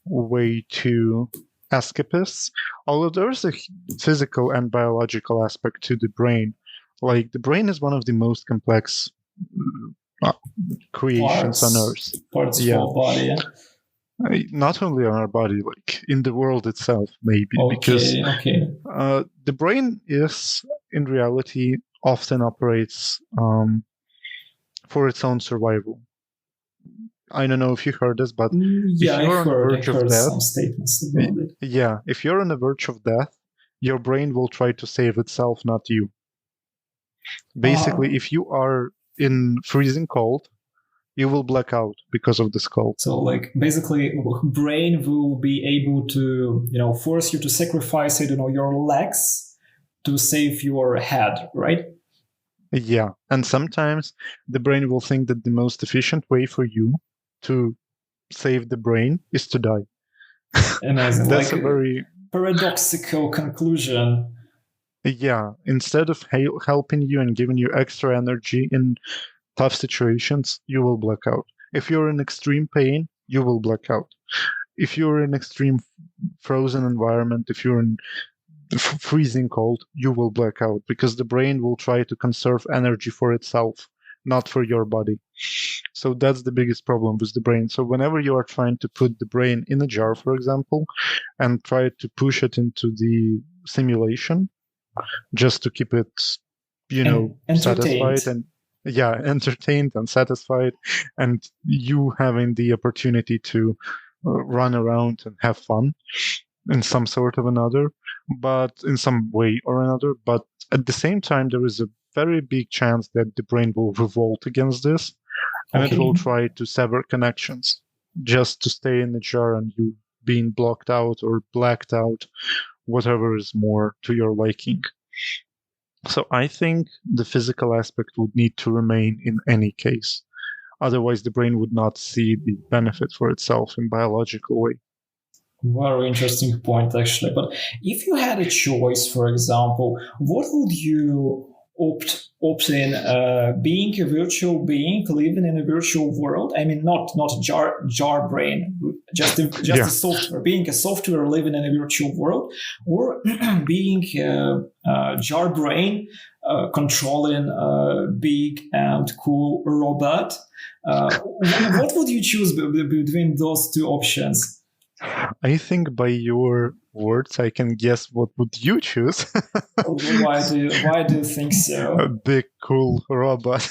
way too escapist. Although there's a physical and biological aspect to the brain. The brain is one of the most complex creations on Earth. Parts of our body. Not only on our body, in the world itself, maybe. Because the brain is, in reality, often operates for its own survival. I don't know if you heard this, but if you're on the verge of death, some statements about it. Yeah, if you're on the verge of death, your brain will try to save itself, not you. Basically, if you are in freezing cold, you will black out because of this cold. So, basically, brain will be able to, force you to sacrifice, your legs to save your head, right? Yeah, and sometimes the brain will think that the most efficient way for you to save the brain is to die. Amazing. That's a very paradoxical conclusion. Yeah, instead of helping you and giving you extra energy in tough situations, you will black out. If you're in extreme pain, you will black out. If you're in extreme frozen environment, if you're in freezing cold, you will black out, because the brain will try to conserve energy for itself, not for your body. So that's the biggest problem with the brain. So whenever you are trying to put the brain in a jar, for example, and try to push it into the simulation just to keep it, satisfied and entertained and satisfied, and you having the opportunity to run around and have fun in some sort of another, but in some way or another. But at the same time, there is a very big chance that the brain will revolt against this, and it will try to sever connections just to stay in the jar and you being blocked out or blacked out, whatever is more to your liking. So I think the physical aspect would need to remain in any case. Otherwise, the brain would not see the benefit for itself in biological way. Very interesting point, actually. But if you had a choice, for example, what would you opt in? Being a virtual being, living in a virtual world. I mean, not jar brain, just a software. Being a software living in a virtual world, or being a jar brain, controlling a big and cool robot. What would you choose between those two options? I think by your words, I can guess what would you choose. Why do you think so? A big, cool robot.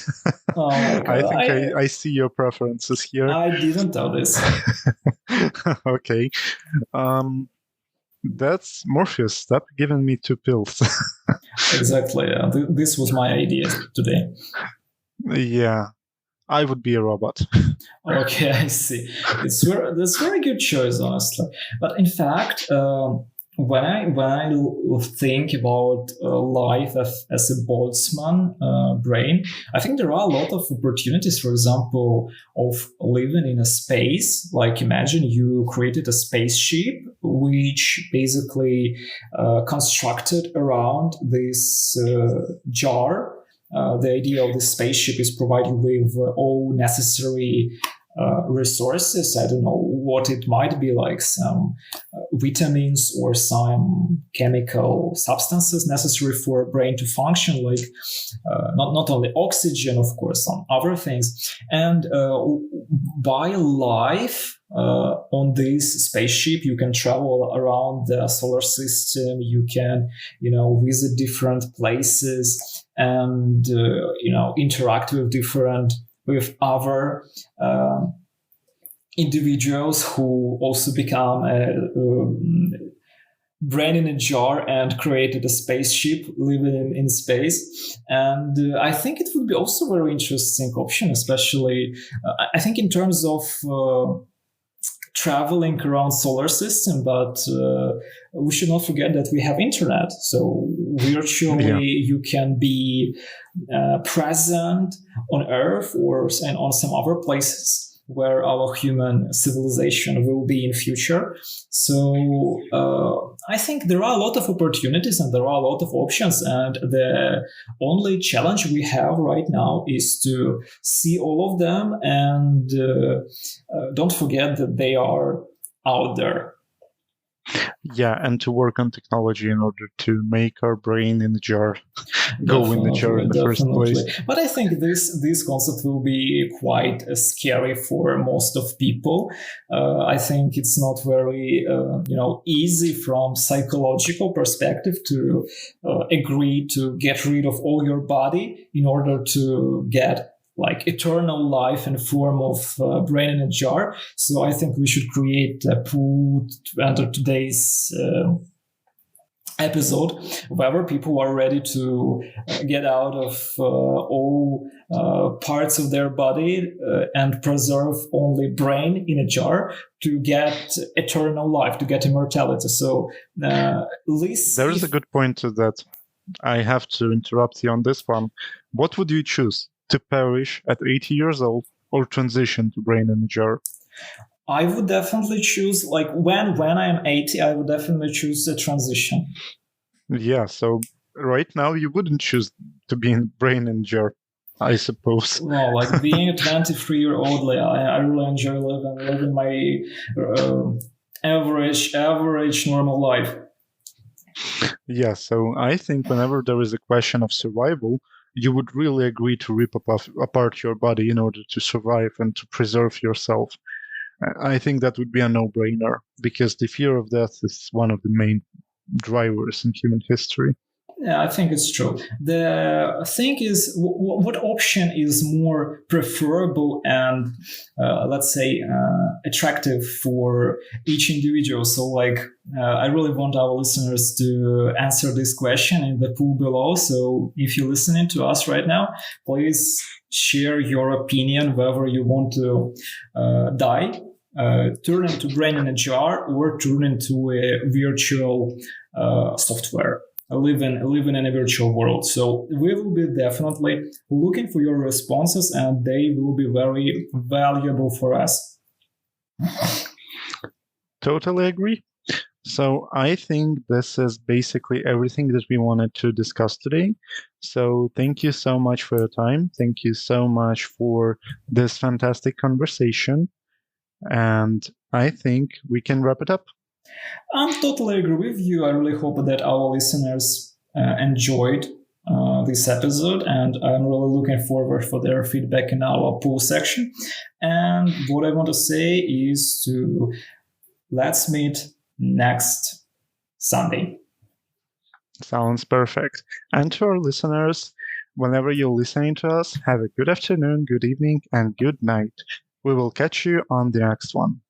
Oh my God. I think I see your preferences here. I didn't know this. Okay. That's Morpheus. Stop giving me 2 pills. Exactly. This was my idea today. Yeah. I would be a robot. Okay, I see. That's very good choice, honestly. But in fact, when I think about life as a Boltzmann brain, I think there are a lot of opportunities. For example, of living in a space. Like imagine you created a spaceship which basically constructed around this jar. The idea of the spaceship is provided with all necessary resources. I don't know what it might be, like some vitamins or some chemical substances necessary for a brain to function, like not only oxygen, of course, some other things. And by life on this spaceship, you can travel around the solar system. You can, visit different places and interact with other individuals who also become a brain in a jar and created a spaceship living in space. And I think it would be also a very interesting option, especially I think in terms of traveling around solar system, but we should not forget that we have internet. So virtually you can be present on Earth and on some other places where our human civilization will be in future. So I think there are a lot of opportunities and there are a lot of options. And the only challenge we have right now is to see all of them and don't forget that they are out there. Yeah, and to work on technology in order to make our brain in the jar go in the jar in the first place. But I think this concept will be quite scary for most of people. I think it's not very easy from psychological perspective to agree to get rid of all your body in order to get like eternal life in form of brain in a jar. So I think we should create a pool to enter today's episode, whether people are ready to get out of all parts of their body and preserve only brain in a jar to get eternal life, to get immortality. So there's a good point to that. I have to interrupt you on this one. What would you choose? To perish at 80 years old or transition to brain in a jar? I would definitely choose, like when I am 80, I would definitely choose the transition. Yeah, so right now you wouldn't choose to be in brain in a jar, I suppose. No, like being a 23-year-old, like, I really enjoy living my average normal life. Yeah, so I think whenever there is a question of survival, you would really agree to rip apart your body in order to survive and to preserve yourself. I think that would be a no-brainer because the fear of death is one of the main drivers in human history. Yeah, I think it's true. The thing is, what option is more preferable and, let's say, attractive for each individual? So, like, I really want our listeners to answer this question in the pool below. So, if you're listening to us right now, please share your opinion whether you want to die, turn into brain in a jar, or turn into a virtual software. Living in a virtual world. So we will be definitely looking for your responses and they will be very valuable for us. Totally agree. So I think this is basically everything that we wanted to discuss today. So thank you so much for your time. Thank you so much for this fantastic conversation. And I think we can wrap it up. I totally agree with you. I really hope that our listeners enjoyed this episode, and I'm really looking forward for their feedback in our poll section. And what I want to say is to let's meet next Sunday. Sounds perfect. And to our listeners, whenever you're listening to us, have a good afternoon, good evening, and good night. We will catch you on the next one.